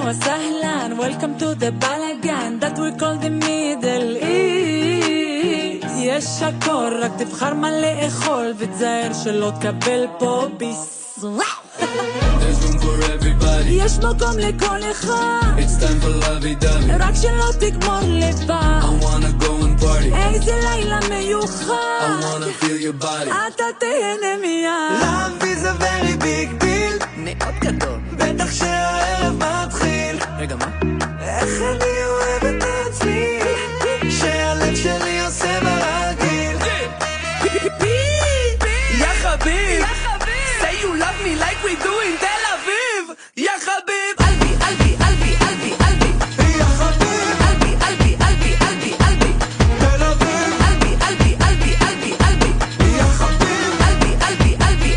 wasahlan, welcome to the balagan that we call the Middle East. יש הכל, רק תבחר מה לאכול ותזהר שלא תקבל פה ביס. There's room for everybody. יש מקום לכל אחד. It's time for lovey-dovey. רק שלא תגמור לבד. I wanna go and party. איזה לילה מיוחד. I wanna feel your body. אתה תהנה מיד. Love is a very big deal. מאוד גדול. בטח שהערב מתחיל. רגע, מה? איך אני אוהב את עצמי, שהלב שלי עושה ברגיל. יא חביב, say you love me like we do in תל אביב. יא חביב, אלבי, אלבי, אלבי, אלבי, אלבי. יא חביב, אלבי, אלבי, אלבי, אלבי, אלבי. תל אביב. אלבי, אלבי, אלבי, אלבי, אלבי. יא חביב, אלבי, אלבי, אלבי,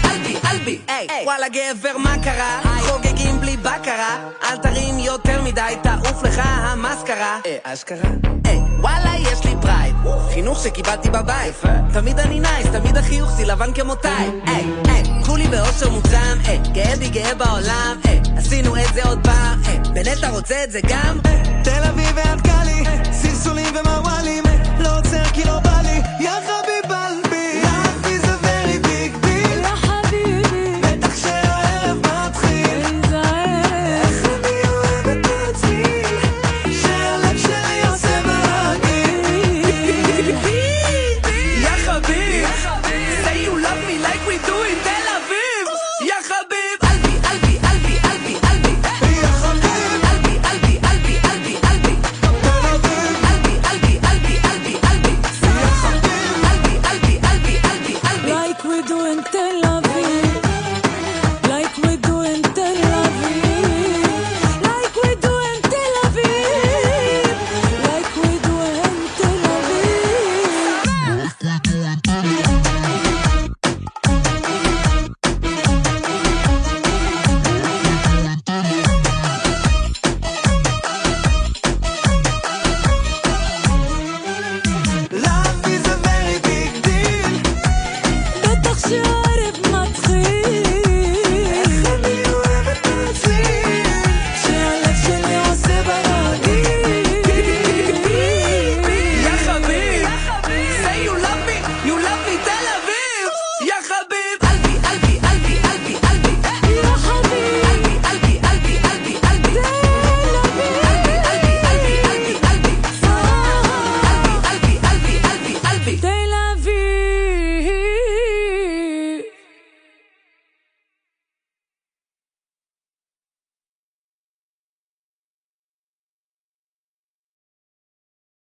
אלבי, אלבי. וואלה גבר מה קרה? חוגגים בלי בקרה. אל תרים יותר מדי, תעוף לך המסקרה. אשכרה? וואלה יש לי פרייד, חינוך שקיבלתי בבית. תמיד אני נייס, תמיד החיוך שלי לבן כמותיי. כולי באושר מוצם, גאה בי גאה בעולם. עשינו את זה עוד פעם, באמת אתה רוצה את זה גם? תל אביב ועד קלי, סלסולים ומוואלים, לא עוצר כי לא בא לי. יא חביב אלבי, Love is a very big deal. יא חביבי, בטח שהערב מתחיל. תיזהר. איך אני אוהב את עצמי, שהלב שלי עושה ברגיל. יא חביב, say you love me like we do in תל אביב. יא חביב, אלבי, אלבי, אלבי, אלבי, אלבי. יא חביב, אלבי, אלבי, אלבי, אלבי, אלבי. תל אביב. אלבי, אלבי, אלבי, אלבי, אלבי. יא חביב, אלבי, אלבי, אלבי, אלבי, אלבי. Like we do in Tel Aviv.